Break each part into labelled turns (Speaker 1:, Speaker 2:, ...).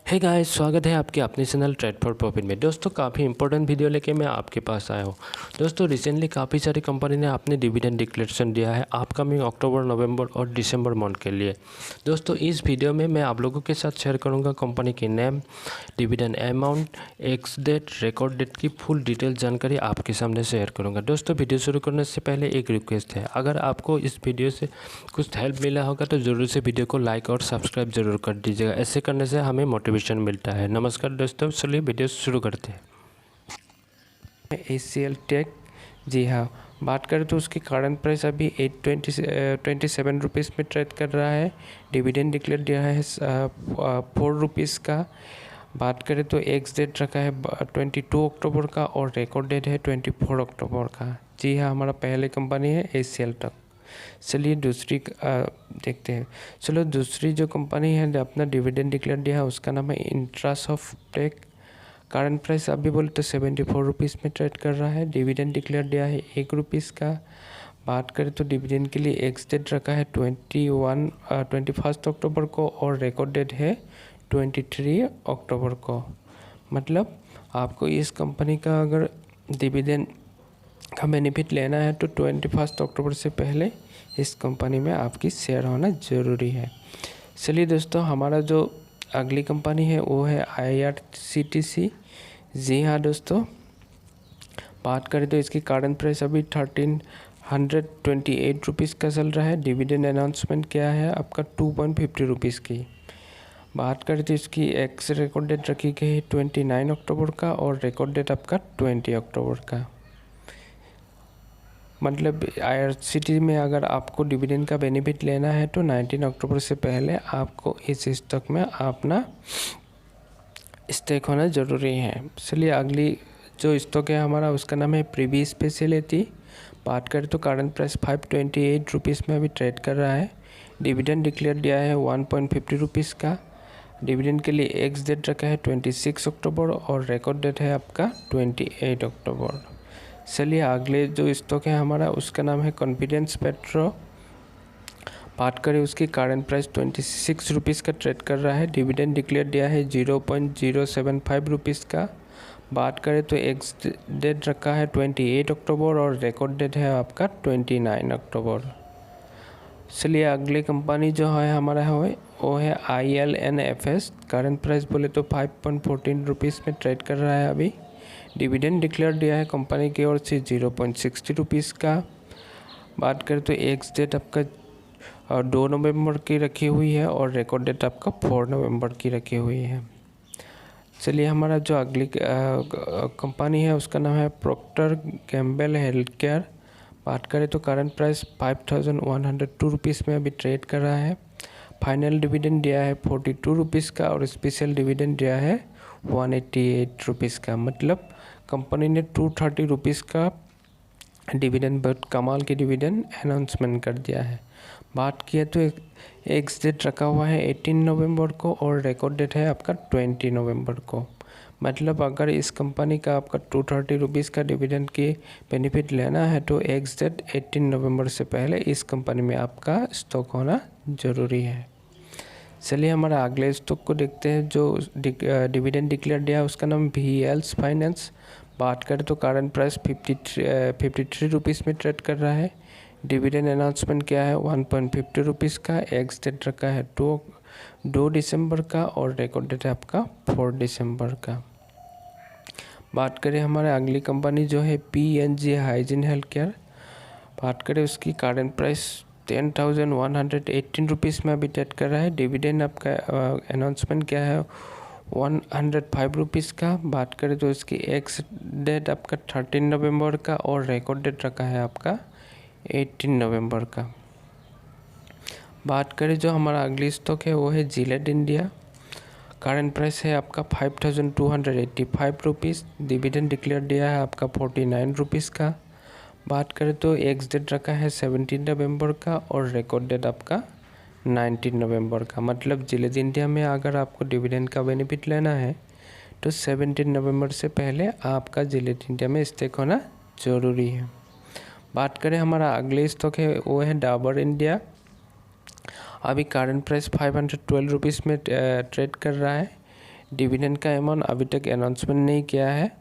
Speaker 1: Hey guys, स्वागत है आपके अपने चैनल ट्रेड फॉर प्रॉफिट में। दोस्तों, काफ़ी इंपॉर्टेंट वीडियो लेके मैं आपके पास आया हूँ। दोस्तों, रिसेंटली काफ़ी सारी कंपनी ने अपने डिविडेंड डिक्लेरेशन दिया है अपकमिंग अक्टूबर, नवंबर और दिसंबर मंथ के लिए। दोस्तों, इस वीडियो में मैं आप लोगों के साथ शेयर करूँगा कंपनी की name, dividend amount, ex date, record date की फुल डिटेल जानकारी आपके सामने शेयर करूँगा। दोस्तों, वीडियो शुरू करने से पहले एक रिक्वेस्ट है, अगर आपको इस वीडियो से कुछ हेल्प मिला होगा तो ज़रूर से वीडियो को लाइक और सब्सक्राइब जरूर कर दीजिएगा। ऐसे करने से हमें मोटिवेशन मिलता है। नमस्कार दोस्तों, चलिए वीडियो शुरू करते हैं।
Speaker 2: ACL टेक, जी हाँ, बात करें तो उसकी करंट प्राइस अभी 827 रुपीज़ में ट्रेड कर रहा है। डिविडेंड डिक्लेयर दिया है 4 रुपीज़ का। बात करें तो एक्स डेट रखा है 22 अक्टूबर का और रिकॉर्ड डेट है 24 अक्टूबर का। जी हाँ, हमारा पहले कंपनी है ACL टेक। चलिए दूसरी देखते हैं। चलो, दूसरी जो कंपनी है अपना डिविडेंड डिक्लेयर दिया है उसका नाम है इंट्रासॉफ्टेक। करंट प्राइस अभी बोले तो 74 रुपीज़ में ट्रेड कर रहा है। डिविडेंड डिक्लेयर दिया है 1 रुपीज़ का। बात करें तो डिविडेंड के लिए एक्स डेट रखा है 21 अक्टूबर को और रिकॉर्ड डेट है 23 अक्टूबर को। मतलब आपको इस कंपनी का अगर डिविडेंड का बेनिफिट लेना है तो 21 अक्टूबर से पहले इस कंपनी में आपकी शेयर होना ज़रूरी है। चलिए दोस्तों, हमारा जो अगली कंपनी है वो है IRCTC। जी हाँ दोस्तों, बात करें तो इसकी करंट प्राइस अभी 1328 रुपीज़ का चल रहा है। डिविडेंड अनाउंसमेंट क्या है आपका 2.50 रुपीज़ की। बात करें तो इसकी एक्स रिकॉर्ड डेट रखी गई है 29 अक्टूबर का और रिकॉर्ड डेट आपका 20 अक्टूबर का। मतलब IRCTC में अगर आपको डिविडेंड का बेनिफिट लेना है तो 19 अक्टूबर से पहले आपको इस स्टॉक में अपना स्टेक होना ज़रूरी है। चलिए अगली जो स्टॉक है हमारा उसका नाम है प्रीवी स्पेशलिटी। बात करें तो करंट प्राइस 528 रुपीज़ में अभी ट्रेड कर रहा है। डिविडेंड डिक्लेयर दिया है 1.50 रुपीज़ का। डिविडेंड के लिए एक्स डेट रखा है 26 अक्टूबर और रिकॉर्ड डेट है आपका 28 अक्टूबर। चलिए अगले जो स्टॉक है हमारा उसका नाम है कॉन्फिडेंस पेट्रो। बात करें उसकी करंट प्राइस 26 रुपीज़ का ट्रेड कर रहा है। डिविडेंड डिक्लेयर दिया है 0.075 रुपीज़ का। बात करें तो एक्स डेट रखा है 28 अक्टूबर और रिकॉर्ड डेट है आपका 29 अक्टूबर। चलिए अगली कंपनी जो है हमारा है वो है ILNFS। करंट प्राइस बोले तो 5.14 रुपीज़ में ट्रेड कर रहा है अभी। डिविडेंड डिक्लेयर दिया है कंपनी की ओर से 0.60 रुपीज़ का। बात करें तो एक्स डेट आपका 2 नवंबर की रखी हुई है और रिकॉर्ड डेट आपका 4 नवंबर की रखी हुई है। चलिए हमारा जो अगली कंपनी है उसका नाम है प्रॉक्टर गैम्बल हेल्थ केयर। बात करें तो करंट प्राइस 5102 रुपीज़ में अभी ट्रेड कर रहा है। फाइनल डिविडेंड दिया है 42 रुपीज़ का और स्पेशल डिविडेंड दिया है 188 रुपीज़ का। मतलब कंपनी ने 230 रुपीज़ का डिविडेंड, बहुत कमाल की डिविडेंड अनाउंसमेंट कर दिया है। बात किया तो एक्स डेट रखा हुआ है 18 नवंबर को और रिकॉर्ड डेट है आपका 20 नवंबर को। मतलब अगर इस कंपनी का आपका 230 रुपीज़ का डिविडेंड की बेनिफिट लेना है तो एक्स डेट 18 नवंबर से पहले इस कंपनी में आपका स्टॉक होना ज़रूरी है। चलिए हमारा अगले स्टॉक को देखते हैं जो डिविडेंड डिक्लेयर दिया है उसका नाम VLS फाइनेंस। बात करें तो करंट प्राइस 53 रुपीज़ में ट्रेड कर रहा है। डिविडेंड अनाउंसमेंट क्या है 1.50 रुपीज़ का। एक्स डेट रखा है 2 दिसंबर का और रिकॉर्ड डेट है आपका 4 दिसंबर का। बात करें हमारे अगली कंपनी जो है PNG हाइजीन हेल्थ केयर। बात करें उसकी करंट प्राइस 10,118 रुपीज़ में अभी ट्रेड कर रहा है। डिविडेंड आपका अनाउंसमेंट क्या है 105 रुपीज़ का। बात करें तो इसकी एक्स डेट आपका 13 नवंबर का और रिकॉर्ड डेट रखा है आपका 18 नवंबर का। बात करें जो हमारा अगली स्टॉक है वो है जिलेट इंडिया। करंट प्राइस है आपका 5,285 रुपीज़। डिविडेंड डिक्लेयर दिया है आपका 49 रुपीज़ का। बात करें तो एक्स डेट रखा है 17 नवंबर का और रिकॉर्ड डेट आपका 19 नवंबर का। मतलब जिलेट इंडिया में अगर आपको डिविडेंड का बेनिफिट लेना है तो 17 नवंबर से पहले आपका जिलेट इंडिया में स्टेक होना ज़रूरी है। बात करें हमारा अगले स्टॉक है वो है डाबर इंडिया। अभी करंट प्राइस 512 रुपीज़ में ट्रेड कर रहा है। डिविडेंड का अमाउंट अभी तक अनाउंसमेंट नहीं किया है,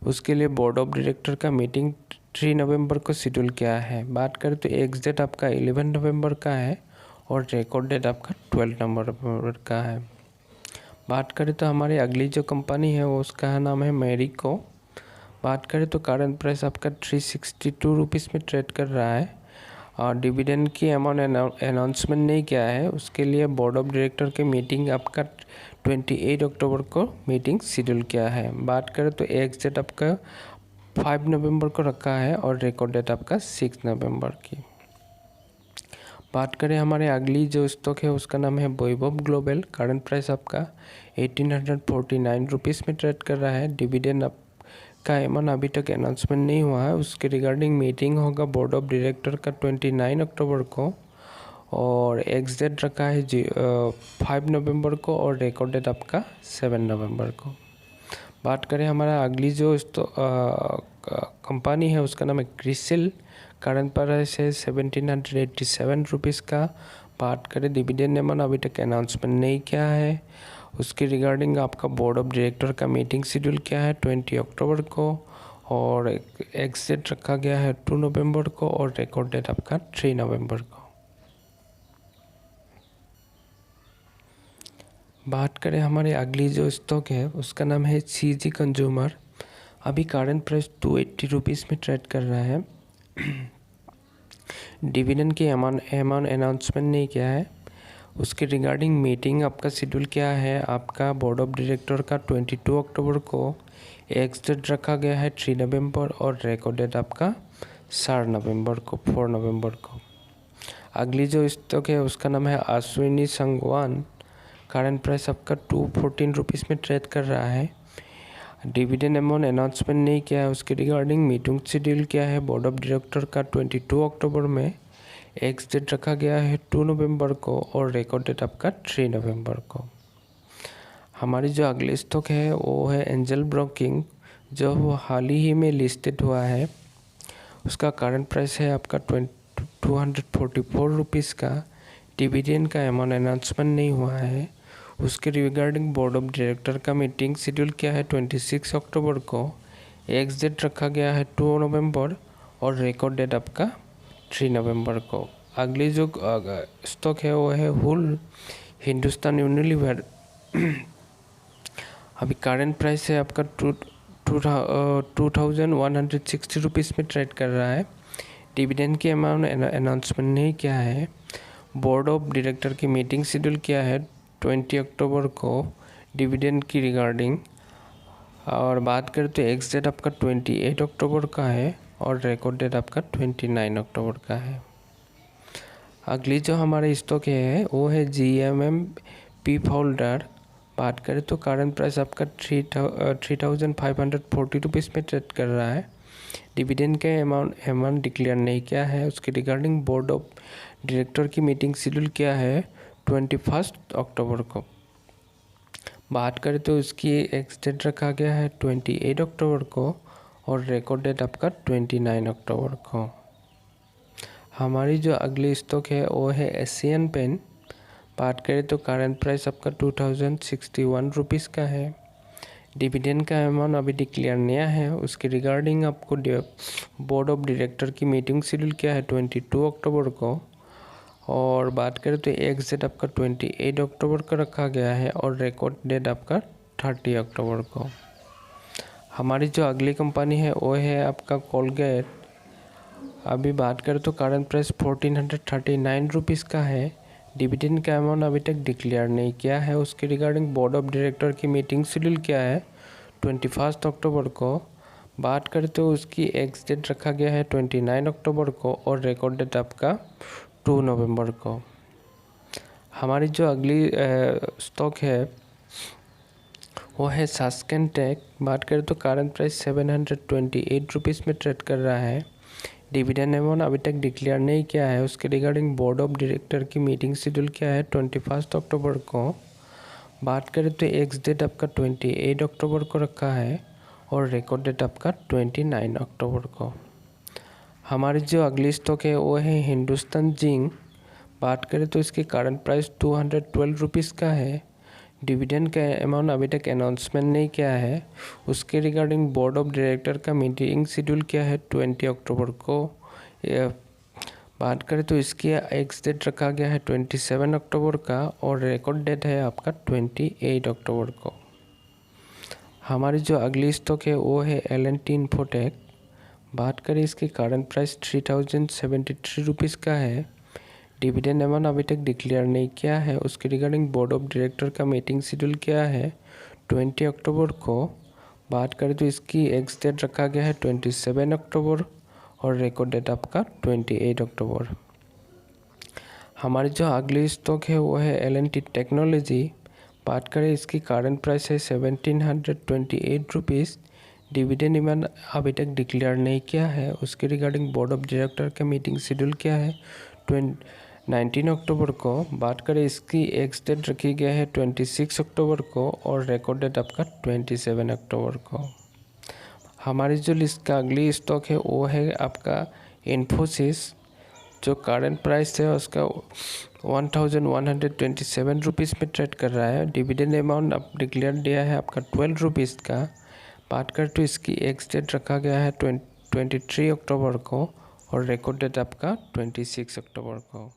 Speaker 2: उसके लिए बोर्ड ऑफ डायरेक्टर का मीटिंग 3 नवंबर को शेड्यूल किया है। बात करें तो एक्स डेट आपका 11 नवंबर का है और रिकॉर्ड डेट आपका 12 नवंबर का है। बात करें तो हमारी अगली जो कंपनी है वो उसका नाम है मैरिको। बात करें तो करंट प्राइस आपका 362 रुपीज़ में ट्रेड कर रहा है और डिविडेंड की अमाउंट अनाउंसमेंट नहीं किया है, उसके लिए बोर्ड ऑफ डायरेक्टर के मीटिंग आपका 28 अक्टूबर को मीटिंग शेड्यूल किया है। बात करें तो एक्स डेट आपका 5 नवंबर को रखा है और रिकॉर्ड डेट आपका 6 नवंबर की। बात करें हमारे अगली जो स्टॉक है उसका नाम है वैभव ग्लोबल। करंट प्राइस आपका 1849 रुपीज़ में ट्रेड कर रहा है। डिविडेंड का अमाउंट अभी तक अनाउंसमेंट नहीं हुआ है, उसके रिगार्डिंग मीटिंग होगा बोर्ड ऑफ डायरेक्टर का 29 अक्टूबर को और एक्स डेट रखा है 5 नवंबर को और रिकॉर्ड डेट आपका 7 नवंबर को। बात करें हमारा अगली जो कंपनी है उसका नाम है क्रिसिल। करंट प्राइस है 1787 रुपीज़ का। बात करें डिविडेंड अमाउंट अभी तक अनाउंसमेंट नहीं किया है, उसके रिगार्डिंग आपका बोर्ड ऑफ डायरेक्टर का मीटिंग शेड्यूल किया है 20 अक्टूबर को और एक्स डेट रखा गया है 2 नवंबर को और रिकॉर्ड डेट आपका 3 नवंबर को। बात करें हमारे अगली जो स्टॉक है उसका नाम है सीजी कंज्यूमर। अभी करंट प्राइस 280 रुपीज़ में ट्रेड कर रहा है। डिविडेंड की अमाउंट अनाउंसमेंट नहीं किया है, उसके रिगार्डिंग मीटिंग आपका शेड्यूल क्या है आपका बोर्ड ऑफ डायरेक्टर का 22 अक्टूबर को। एक्स डेट रखा गया है 3 नवंबर और रिकॉर्ड डेट आपका 4 नवंबर को 4 नवंबर को। अगली जो स्टॉक है उसका नाम है अश्विनी संगवान। करंट प्राइस आपका 214 रुपीज़ में ट्रेड कर रहा है। डिविडेंड अमाउंट अनाउंसमेंट नहीं किया है, उसके रिगार्डिंग मीटिंग शेड्यूल किया है बोर्ड ऑफ डायरेक्टर का 22 अक्टूबर में। एक्स डेट रखा गया है 2 नवंबर को और रिकॉर्ड डेट आपका 3 नवंबर को। हमारी जो अगली स्टॉक है वो है एंजल ब्रोकिंग, जो हाल ही में लिस्टेड हुआ है। उसका करंट प्राइस है आपका 244 रुपीज़ का। डिविडेंड का अमाउंट अनाउंसमेंट नहीं हुआ है, उसके रिगार्डिंग बोर्ड ऑफ डायरेक्टर का मीटिंग शेड्यूल किया है 26 अक्टूबर को। एक्स डेट रखा गया है 2 नवंबर और रिकॉर्ड डेट आपका 3 नवंबर को। अगली जो स्टॉक है वो है हुल हिंदुस्तान यूनिलीवर। अभी करंट प्राइस है आपका 2160 रुपीज़ में ट्रेड कर रहा है। डिविडेंड की अमाउंट अनाउंसमेंट नहीं किया है, बोर्ड ऑफ डायरेक्टर की मीटिंग शेड्यूल किया है 20 अक्टूबर को डिविडेंड की रिगार्डिंग। और बात करें तो एक्स डेट आपका 28 अक्टूबर का है और रिकॉर्ड डेट आपका 29 अक्टूबर का है। अगली जो हमारे स्टॉक है वो है GMM पी फोल्डर। बात करें तो करंट प्राइस आपका 3540 रुपीज़ में ट्रेड कर रहा है। डिविडेंड के अमाउंट डिक्लेयर नहीं किया है, उसके रिगार्डिंग बोर्ड ऑफ डायरेक्टर की मीटिंग शेड्यूल किया है 21 अक्टूबर को। बात करें तो उसकी एक्स डेट रखा गया है 28 अक्टूबर को और रिकॉर्ड डेट आपका 29 अक्टूबर को। हमारी जो अगली स्टॉक है वो है एशियन पेन। बात करें तो करंट प्राइस आपका 2061 रुपीज़ का है। डिविडेंड का अमाउंट अभी डिक्लेयर नहीं है, उसके रिगार्डिंग आपको बोर्ड ऑफ डायरेक्टर की मीटिंग शेड्यूल किया है 22 अक्टूबर को। और बात करें तो एक्स डेट आपका 28 अक्टूबर को रखा गया है और रिकॉर्ड डेट आपका 30 अक्टूबर को। हमारी जो अगली कंपनी है वो है आपका कोलगेट। अभी बात करें तो करंट प्राइस 1439 रुपीज़ का है। डिविडेंड का अमाउंट अभी तक डिक्लेयर नहीं किया है, उसके रिगार्डिंग बोर्ड ऑफ डायरेक्टर की मीटिंग शेड्यूल किया है 21 अक्टूबर को। बात करें तो उसकी एक्स डेट रखा गया है 29 अक्टूबर को और रिकॉर्ड डेट आपका 2 नवंबर को। हमारी जो अगली स्टॉक है वो है सास्केन टेक। बात करें तो करंट प्राइस 728 रुपीज़ में ट्रेड कर रहा है। डिविडेंड अमाउंट अभी तक डिक्लेयर नहीं किया है, उसके रिगार्डिंग बोर्ड ऑफ डायरेक्टर की मीटिंग शेड्यूल किया है 21 अक्टूबर को। बात करें तो एक्स डेट आपका 28 अक्टूबर को रखा है और रिकॉर्ड डेट आपका 29 अक्टूबर को। हमारी जो अगली स्टॉक है वो है हिंदुस्तान जिंक। बात करें तो इसकी करंट प्राइस 212 रुपीज़ का है। डिविडेंड का अमाउंट अभी तक अनाउंसमेंट नहीं किया है। उसके रिगार्डिंग बोर्ड ऑफ डायरेक्टर का मीटिंग शेड्यूल किया है 20 अक्टूबर को। बात करें तो इसकी एक्स डेट रखा गया है 27 अक्टूबर का और रिकॉर्ड डेट है आपका 28 अक्टूबर को। हमारी जो अगली स्टॉक है वो है L&T इन्फोटेक। बात करें इसकी करंट प्राइस 3073 रुपीज़ का है। डिविडेंड अमाउंट अभी तक डिक्लेयर नहीं किया है। उसके रिगार्डिंग बोर्ड ऑफ डायरेक्टर का मीटिंग शेड्यूल किया है 20 अक्टूबर को। बात करें तो इसकी एक्स डेट रखा गया है 27 अक्टूबर और रिकॉर्ड डेट आपका 28 अक्टूबर। हमारी जो अगली स्टॉक है वो है L&T टेक्नोलॉजी। बात करें इसकी करंट प्राइस है 1728 रुपीज़। डिविडेंड अमाउंट अभी तक डिक्लेयर नहीं किया है। उसके रिगार्डिंग बोर्ड ऑफ डायरेक्टर का मीटिंग शेड्यूल किया है 19 अक्टूबर को। बात करें इसकी एक्स डेट रखी गया है 26 अक्टूबर को और रिकॉर्ड डेट आपका 27 अक्टूबर को। हमारी जो लिस्ट का अगली स्टॉक है वो है आपका इन्फोसिस। जो करंट प्राइस है उसका 1127 रुपीज़ में ट्रेड कर रहा है। डिविडेंड अमाउंट अब डिक्लेयर दिया है आपका 12 रुपीज़ का। बात करें तो इसकी एक्स डेट रखा गया है 23 अक्टूबर को और रिकॉर्ड डेट आपका 26 अक्टूबर को।